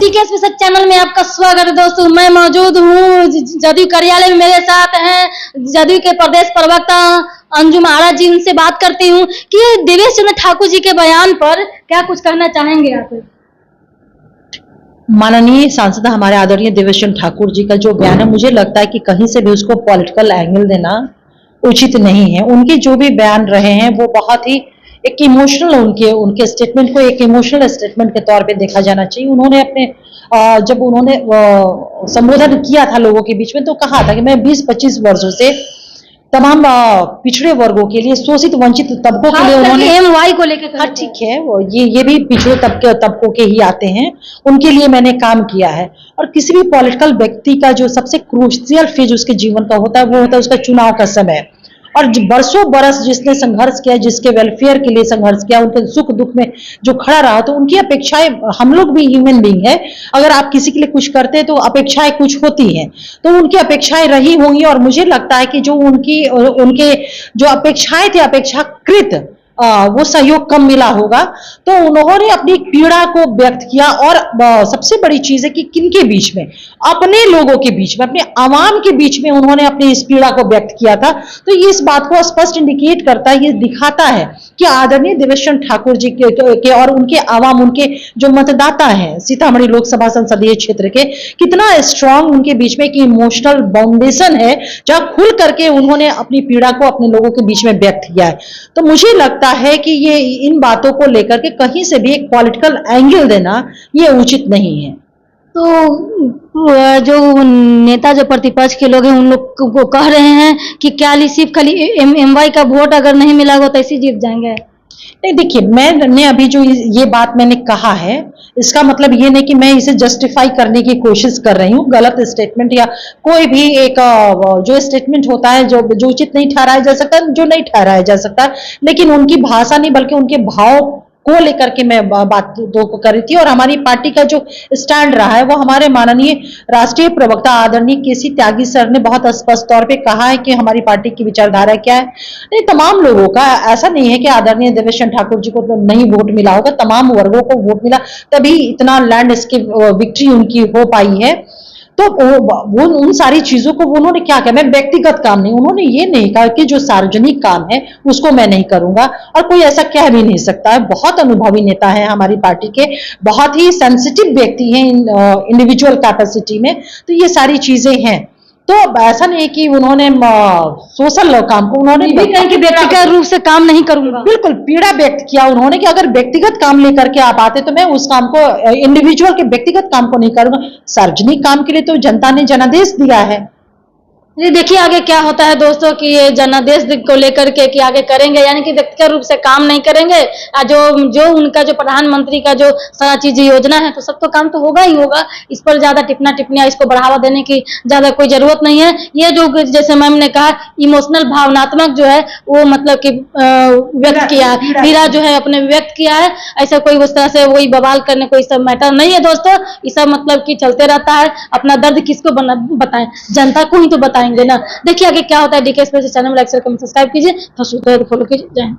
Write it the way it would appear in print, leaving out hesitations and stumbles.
DK special channel में आपका स्वागत है दोस्तों। मैं मौजूद हूँ जदयू कार्यालय में। मेरे साथ हैं जदयू के प्रदेश प्रवक्ता अंजुम आरा जी। उनसे बात करती हूँ कि देवेश चंद्र ठाकुर जी के बयान पर क्या कुछ कहना चाहेंगे आप? माननीय सांसद हमारे आदरणीय देवेश चंद्र ठाकुर जी का जो बयान है, मुझे लगता है कि कहीं से भी उसको पॉलिटिकल एंगल देना उचित नहीं है। उनके जो भी बयान रहे हैं वो बहुत ही एक इमोशनल, उनके स्टेटमेंट को एक इमोशनल स्टेटमेंट के तौर पे देखा जाना चाहिए। उन्होंने अपने जब उन्होंने संबोधन किया था लोगों के बीच में तो कहा था कि मैं 20-25 वर्षों से तमाम पिछड़े वर्गों के लिए, शोषित वंचित तबकों के लिए उन्होंने एमवाई को लेकर। हाँ ठीक है, ये भी पिछड़े तबकों के ही आते हैं, उनके लिए मैंने काम किया है। और किसी भी पॉलिटिकल व्यक्ति का जो सबसे क्रूशियल फेज उसके जीवन का होता है वो होता है उसका चुनाव का समय। और बरसों बरस जिसने संघर्ष किया, जिसके वेलफेयर के लिए संघर्ष किया, उनके सुख दुख में जो खड़ा रहा, तो उनकी अपेक्षाएं, हम लोग भी ह्यूमन बीइंग है, अगर आप किसी के लिए कुछ करते हैं तो अपेक्षाएं कुछ होती हैं, तो उनकी अपेक्षाएं रही होंगी। और मुझे लगता है कि जो उनके जो अपेक्षाएं थी, अपेक्षाकृत वो सहयोग कम मिला होगा। तो उन्होंने अपनी पीड़ा को व्यक्त किया। और सबसे बड़ी चीज है कि किनके बीच में, अपने लोगों के बीच में, अपने आवाम के बीच में उन्होंने अपनी इस पीड़ा को व्यक्त किया था। तो ये इस बात को स्पष्ट इंडिकेट करता है, ये दिखाता है कि आदरणीय देवेश चंद्र ठाकुर जी के और उनके आवाम, उनके जो मतदाता हैं सीतामढ़ी लोकसभा संसदीय क्षेत्र के, कितना स्ट्रांग उनके बीच में एक इमोशनल बाउंडेशन है, जहां खुल करके उन्होंने अपनी पीड़ा को अपने लोगों के बीच में व्यक्त किया है। तो मुझे लगता है कि ये इन बातों को लेकर के कहीं से भी एक पॉलिटिकल एंगल देना ये उचित नहीं है। तो जो नेता, जो प्रतिपक्ष के लोग हैं, उन लोग को कह रहे हैं कि क्या सिर्फ खाली एमवाई का वोट अगर नहीं मिला हो तो ऐसे जीत जाएंगे। नहीं, देखिए, मैंने अभी जो ये बात मैंने कहा है, इसका मतलब ये नहीं कि मैं इसे जस्टिफाई करने की कोशिश कर रही हूँ। गलत स्टेटमेंट या कोई भी एक जो स्टेटमेंट होता है जो उचित नहीं ठहराया जा सकता, जो नहीं ठहराया जा सकता, लेकिन उनकी भाषा नहीं बल्कि उनके भाव को लेकर के मैं बात को कर रही थी। और हमारी पार्टी का जो स्टैंड रहा है वो हमारे माननीय राष्ट्रीय प्रवक्ता आदरणीय केसी त्यागी सर ने बहुत स्पष्ट तौर पे कहा है कि हमारी पार्टी की विचारधारा क्या है। नहीं, तमाम लोगों का, ऐसा नहीं है कि आदरणीय देवेश चंद्र ठाकुर जी को तो नहीं वोट मिला होगा, तमाम वर्गों को वोट मिला, तभी इतना लैंडस्केप विक्ट्री उनकी हो पाई है। तो वो उन सारी चीजों को उन्होंने क्या किया, मैं व्यक्तिगत काम नहीं, उन्होंने ये नहीं कहा कि जो सार्वजनिक काम है उसको मैं नहीं करूंगा, और कोई ऐसा कह भी नहीं सकता है। बहुत अनुभवी नेता है हमारी पार्टी के, बहुत ही सेंसिटिव व्यक्ति हैं इंडिविजुअल कैपेसिटी में। तो ये सारी चीजें हैं। तो ऐसा नहीं कि उन्होंने सोशल काम को उन्होंने भी कहीं कि व्यक्तिगत रूप से काम नहीं करूंगा, बिल्कुल पीड़ा व्यक्त किया उन्होंने कि अगर व्यक्तिगत काम लेकर के आप आते तो मैं उस काम को, इंडिविजुअल के व्यक्तिगत काम को नहीं करूंगा, सार्वजनिक काम के लिए तो जनता ने जनादेश दिया है। ये देखिए आगे क्या होता है दोस्तों कि ये जनादेश को लेकर के कि आगे करेंगे, यानी कि व्यक्तिगत रूप से काम नहीं करेंगे। जो उनका जो प्रधानमंत्री का जो सारा चीज योजना है तो सब तो काम तो होगा ही होगा। इस पर ज्यादा टिप्पणियां, इसको बढ़ावा देने की ज्यादा कोई जरूरत नहीं है। ये जो जैसे मैम ने कहा इमोशनल, भावनात्मक जो है वो मतलब कि व्यक्त किया है, पीड़ा जो है अपने व्यक्त किया है। ऐसा कोई उस तरह से वही बवाल करने कोई सब मैटर नहीं है दोस्तों। ये सब मतलब कि चलते रहता है। अपना दर्द किसको बताएं, जनता को ही तो बताएंगे ना। देखिए आगे क्या होता है। DK special channel like share comment subscribe कीजिए, फॉलो कीजिए। जय हिंद।